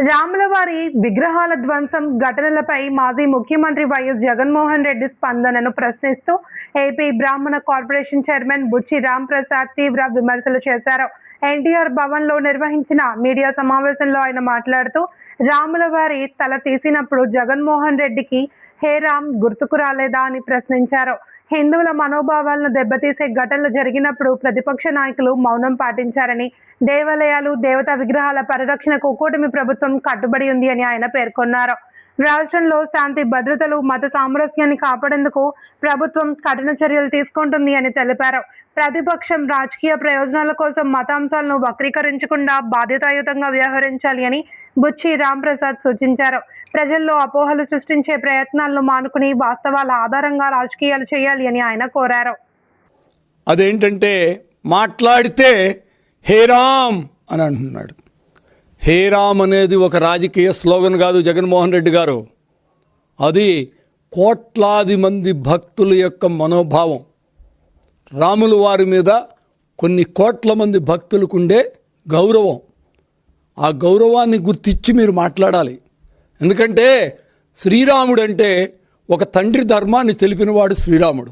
రాములవారి విగ్రహాల ధ్వంసం ఘటనలపై మాజీ ముఖ్యమంత్రి వైఎస్ జగన్మోహన్ రెడ్డి స్పందనను ప్రశ్నిస్తూ ఏపీ బ్రాహ్మణ కార్పొరేషన్ చైర్మన్ బుచ్చి రాంప్రసాద్ తీవ్ర విమర్శలు చేశారు. ఎన్టీఆర్ భవన్ లో నిర్వహించిన మీడియా సమావేశంలో ఆయన మాట్లాడుతూ రాములవారి తల తీసినప్పుడు జగన్మోహన్ రెడ్డికి హే రామ్ గుర్తుకు రాలేదా అని ప్రశ్నించారు. హిందువుల మనోభావాలను దెబ్బతీసే ఘటనలు జరిగినప్పుడు ప్రతిపక్ష నాయకులు మౌనం పాటించారని, దేవాలయాలు దేవతా విగ్రహాల పరిరక్షణకు కూటమి ప్రభుత్వం కట్టుబడి ఉంది అని ఆయన పేర్కొన్నారు. రాష్ట్రంలో శాంతి భద్రతలు మత సామరస్యాన్ని కాపాడేందుకు ప్రభుత్వం కఠిన చర్యలు తీసుకుంటుంది అని తెలిపారు. ప్రతిపక్షం రాజకీయ ప్రయోజనాల కోసం మతాంశాలను వక్రీకరించకుండా బాధ్యతాయుతంగా వ్యవహరించాలి అని బుచ్చి రాంప్రసాద్ సూచించారు. ప్రజల్లో అపోహలు సృష్టించే ప్రయత్నాలను మానుకుని వాస్తవాల ఆధారంగా రాజకీయాలు చేయాలి అని ఆయన కోరారు. అదేంటంటే మాట్లాడితే హే రామ్ అని అంటున్నాడు. హే రామ్ అనేది ఒక రాజకీయ స్లోగన్ కాదు జగన్మోహన్ రెడ్డి గారు. అది కోట్లాది మంది భక్తుల యొక్క మనోభావం. రాముల వారి మీద కొన్ని కోట్ల మంది భక్తులకు ఉండే గౌరవం. ఆ గౌరవాన్ని గుర్తించి మీరు మాట్లాడాలి. ఎందుకంటే శ్రీరాముడు అంటే ఒక తండ్రి ధర్మాన్ని తెలిపినవాడు శ్రీరాముడు,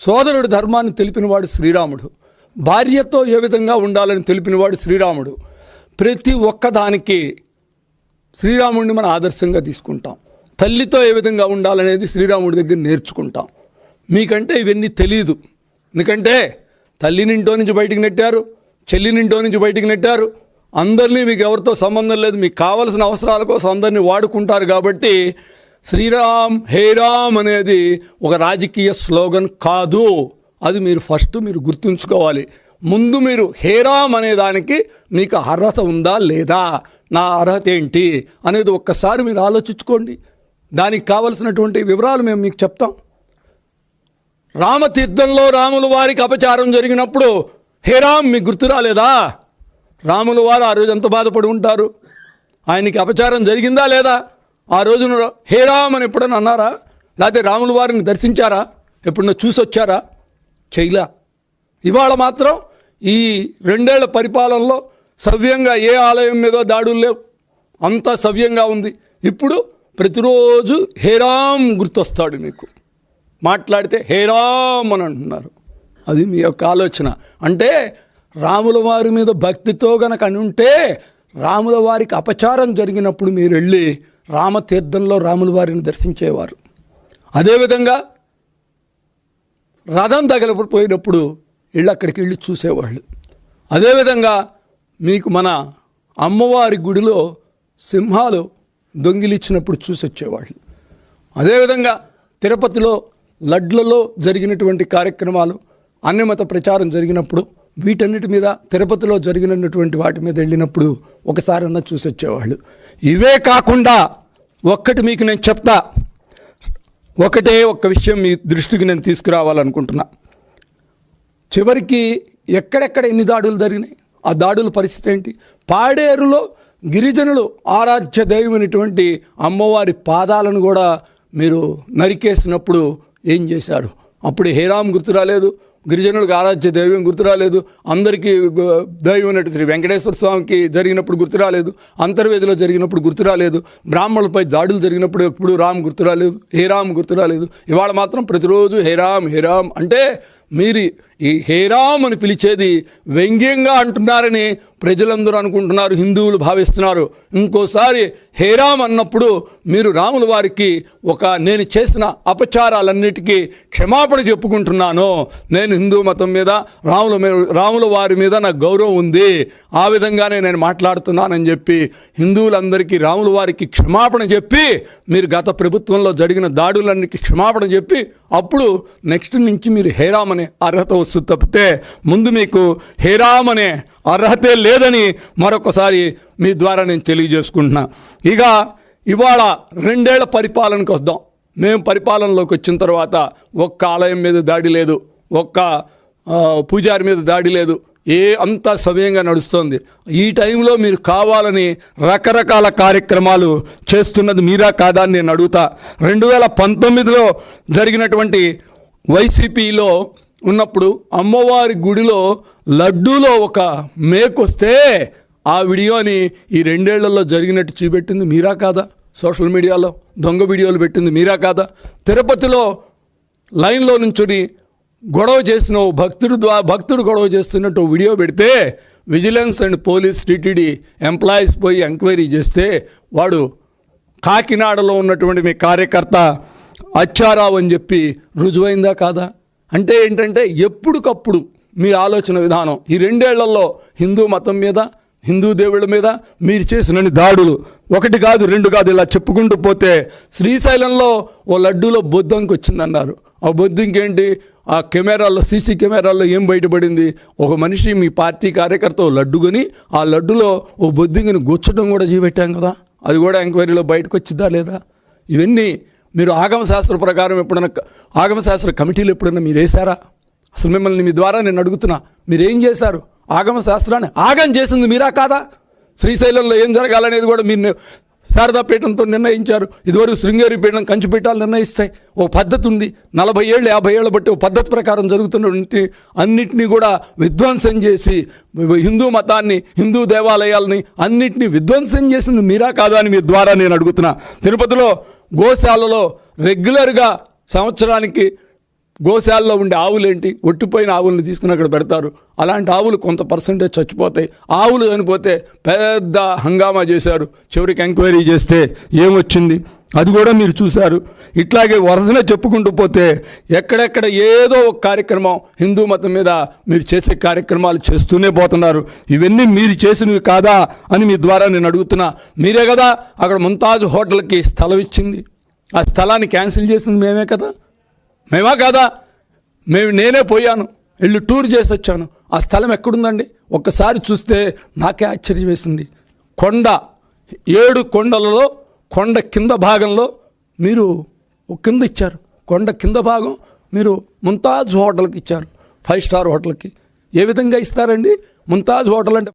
సోదరుడి ధర్మాన్ని తెలిపినవాడు శ్రీరాముడు, భార్యతో ఏ విధంగా ఉండాలని తెలిపినవాడు శ్రీరాముడు. ప్రతి ఒక్కదానికి శ్రీరాముడిని మనం ఆదర్శంగా తీసుకుంటాం. తల్లితో ఏ విధంగా ఉండాలనేది శ్రీరాముడి దగ్గర నేర్చుకుంటాం. మీకంటే ఇవన్నీ తెలియదు. ఎందుకంటే తల్లినింటో నుంచి బయటికి నెట్టారు, చెల్లినింటో నుంచి బయటికి నెట్టారు. అందరినీ మీకు ఎవరితో సంబంధం లేదు, మీకు కావలసిన అవసరాల కోసం అందరినీ వాడుకుంటారు. కాబట్టి శ్రీరామ్ హే రామ్ అనేది ఒక రాజకీయ స్లోగన్ కాదు. అది మీరు గుర్తుంచుకోవాలి. ముందు మీరు హే రామ్ అనే దానికి మీకు అర్హత ఉందా లేదా, నా అర్హత ఏంటి అనేది ఒక్కసారి మీరు ఆలోచించుకోండి. దానికి కావలసినటువంటి వివరాలు మేము మీకు చెప్తాం. రామతీర్థంలో రాముల వారికి అపచారం జరిగినప్పుడు హే రామ్ మీకు గుర్తు రాలేదా? రాముల వారు ఆ రోజు ఎంత బాధపడి ఉంటారు. ఆయనకి అపచారం జరిగిందా లేదా? ఆ రోజున హే రామ్ అని ఎప్పుడైనా అన్నారా? లేకపోతే రాముల వారిని దర్శించారా? ఎప్పుడన్నా చూసొచ్చారా? చేయలా. ఇవాళ మాత్రం ఈ 2 ఏళ్ల పరిపాలనలో సవ్యంగా ఏ ఆలయం మీదో దాడులు లేవు, అంతా సవ్యంగా ఉంది. ఇప్పుడు ప్రతిరోజు హే రామ్ గుర్తొస్తాడు మీకు. మాట్లాడితే హే రామ్ అని అంటున్నారు. అది మీ యొక్క ఆలోచన. అంటే రాముల వారి మీద భక్తితో గనక అని ఉంటే రాముల వారికి అపచారం జరిగినప్పుడు మీరు వెళ్ళి రామతీర్థంలో రాముల వారిని దర్శించేవారు. అదేవిధంగా రథం తగలపోయినప్పుడు వీళ్ళు అక్కడికి వెళ్ళి చూసేవాళ్ళు. అదేవిధంగా మీకు మన అమ్మవారి గుడిలో సింహాలు దొంగిలిచ్చినప్పుడు చూసి వచ్చేవాళ్ళు. అదేవిధంగా తిరుపతిలో లడ్లలో జరిగినటువంటి కార్యక్రమాలు, అన్యమత ప్రచారం జరిగినప్పుడు వీటన్నిటి మీద, తిరుపతిలో జరిగినటువంటి వాటి మీద వెళ్ళినప్పుడు ఒకసారన్నా చూసి వచ్చేవాళ్ళు. ఇవే కాకుండా ఒక్కటి మీకు నేను చెప్తా. ఒక్క విషయం మీ దృష్టికి నేను తీసుకురావాలనుకుంటున్నా. చివరికి ఎక్కడెక్కడ ఎన్ని దాడులు జరిగినాయి, ఆ దాడుల పరిస్థితి ఏంటి? పాడేరులో గిరిజనులు ఆరాధ్య దైవమైనటువంటి అమ్మవారి పాదాలను కూడా మీరు నరికేసినప్పుడు ఏం చేశారు? అప్పుడు హే రామ్ గుర్తు రాలేదు, గిరిజనులకు ఆరాధ్య దైవం గుర్తు రాలేదు, అందరికీ దైవం అన్నట్టు శ్రీ వెంకటేశ్వర స్వామికి జరిగినప్పుడు గుర్తు రాలేదు, అంతర్వేదిలో జరిగినప్పుడు గుర్తు రాలేదు, బ్రాహ్మణులపై దాడులు జరిగినప్పుడు ఎప్పుడు రామ్ గుర్తు రాలేదు, హే రామ్ గుర్తు రాలేదు. ఇవాళ మాత్రం ప్రతిరోజు హే రామ్ అంటే మీరు ఈ హే రామ్ అని పిలిచేది వ్యంగ్యంగా అంటున్నారని ప్రజలందరూ అనుకుంటున్నారు, హిందువులు భావిస్తున్నారు. ఇంకోసారి హే రామ్ అన్నప్పుడు మీరు రాముల వారికి నేను చేసిన అపచారాలన్నిటికీ క్షమాపణ చెప్పుకుంటున్నాను, నేను హిందూ మతం మీద రాముల వారి మీద నాకు గౌరవం ఉంది, ఆ విధంగానే నేను మాట్లాడుతున్నానని చెప్పి హిందువులందరికీ రాముల వారికి క్షమాపణ చెప్పి, మీరు గత ప్రభుత్వంలో జరిగిన దాడులన్నిటికీ క్షమాపణ చెప్పి అప్పుడు నెక్స్ట్ నుంచి మీరు హే రామ్ అనే అర్హత వస్తుంది. తప్పితే ముందు మీకు హే రామ్ అనే అర్హతే లేదని మరొకసారి మీ ద్వారా నేను తెలియజేసుకుంటున్నా. ఇక ఇవాళ 2 ఏళ్ల పరిపాలనకు వద్దాం. మేము పరిపాలనలోకి వచ్చిన తర్వాత ఒక్క ఆలయం మీద దాడి లేదు, ఒక్క పూజారి మీద దాడి లేదు, అంతా సవ్యంగా నడుస్తోంది. ఈ టైంలో మీరు కావాలని రకరకాల కార్యక్రమాలు చేస్తున్నది మీరా కాదా అని నేను అడుగుతా. 2019లో జరిగినటువంటి వైసీపీలో ఉన్నప్పుడు అమ్మవారి గుడిలో లడ్డూలో ఒక మేకొస్తే ఆ వీడియోని ఈ 2 ఏళ్లలో జరిగినట్టు చూపెట్టింది మీరా కాదా? సోషల్ మీడియాలో దొంగ వీడియోలు పెట్టింది మీరా కాదా? తిరుపతిలో లైన్లో నుంచుని గొడవ చేసిన ఓ భక్తుడు గొడవ చేస్తున్నట్టు ఓ వీడియో పెడితే vigilance and police TTD employees పోయి ఎంక్వైరీ చేస్తే వాడు కాకినాడలో ఉన్నటువంటి మీ కార్యకర్త అచ్చారావు అని చెప్పి రుజువైందా కాదా? అంటే ఏంటంటే ఎప్పటికప్పుడు మీ ఆలోచన విధానం ఈ 2 ఏళ్లలో హిందూ మతం మీద, హిందూ దేవుళ్ళ మీద మీరు చేసిన దాడులు 1 కాదు 2 కాదు, ఇలా చెప్పుకుంటూ పోతే శ్రీశైలంలో ఓ లడ్డూలో బొద్దంకి వచ్చిందన్నారు. ఆ బొద్దింకి ఏంటి? ఆ కెమెరాల్లో, సీసీ కెమెరాల్లో ఏం బయటపడింది? ఒక మనిషి మీ పార్టీ కార్యకర్త ఓ లడ్డు కొని ఆ లడ్డులో ఓ బొద్దింకిని గుచ్చడం కూడా చూపెట్టాం కదా, అది కూడా ఎంక్వైరీలో బయటకు వచ్చిందా లేదా? ఇవన్నీ మీరు ఆగమశాస్త్ర ప్రకారం ఎప్పుడైనా ఆగమశాస్త్ర కమిటీలు ఎప్పుడైనా మీరు వేశారా? అసలు మిమ్మల్ని మీ ద్వారా నేను అడుగుతున్నా, మీరేం చేశారు? ఆగమశాస్త్రాన్ని ఆగం చేసింది మీరా కాదా? శ్రీశైలంలో ఏం జరగాలనేది కూడా మీరు శారదాపీఠంతో నిర్ణయించారు. ఇదివరకు శృంగేరి పీఠం, కంచిపీఠాలు నిర్ణయిస్తాయి. ఓ పద్ధతి ఉంది. 40 ఏళ్ళు 50 ఏళ్ళ బట్టి ఓ పద్ధతి ప్రకారం జరుగుతున్నటువంటి అన్నిటినీ కూడా విధ్వంసం చేసి హిందూ మతాన్ని, హిందూ దేవాలయాలని అన్నిటినీ విధ్వంసం చేసింది మీరా కాదా అని మీ ద్వారా నేను అడుగుతున్నా. తిరుపతిలో గోశాలలో రెగ్యులర్గా సంవత్సరానికి గోశాలలో ఉండే ఆవులేంటి? ఒట్టిపోయిన ఆవుల్ని తీసుకుని అక్కడ పెడతారు. అలాంటి ఆవులు కొంత పర్సెంటేజ్ చచ్చిపోతాయి. ఆవులు చనిపోతే పెద్ద హంగామా చేశారు. చివరికి ఎంక్వైరీ చేస్తే ఏమొచ్చింది అది కూడా మీరు చూశారు. ఇట్లాగే వరుసనే చెప్పుకుంటూ పోతే ఎక్కడెక్కడ ఏదో ఒక కార్యక్రమం హిందూ మతం మీద మీరు చేసే కార్యక్రమాలు చేస్తూనే పోతున్నారు. ఇవన్నీ మీరు చేసినవి కాదా అని మీ ద్వారా నేను అడుగుతున్నా. మీరే కదా అక్కడ ముంతాజ్ హోటల్కి స్థలం ఇచ్చింది. ఆ స్థలాన్ని క్యాన్సిల్ చేసింది మేమే కదా, మేమా కాదా? నేనే పోయాను, వెళ్ళి టూర్ చేసి వచ్చాను. ఆ స్థలం ఎక్కడుందండి? ఒక్కసారి చూస్తే నాకే ఆశ్చర్యం వేసింది. 7 కొండలలో కొండ కింద భాగంలో మీరు ఒక కింద ఇచ్చారు. కొండ కింద భాగం మీరు ముంతాజ్ హోటల్కి ఇచ్చారు, 5 స్టార్ హోటల్కి. ఏ విధంగా ఇస్తారండి? ముంతాజ్ హోటల్ అంటే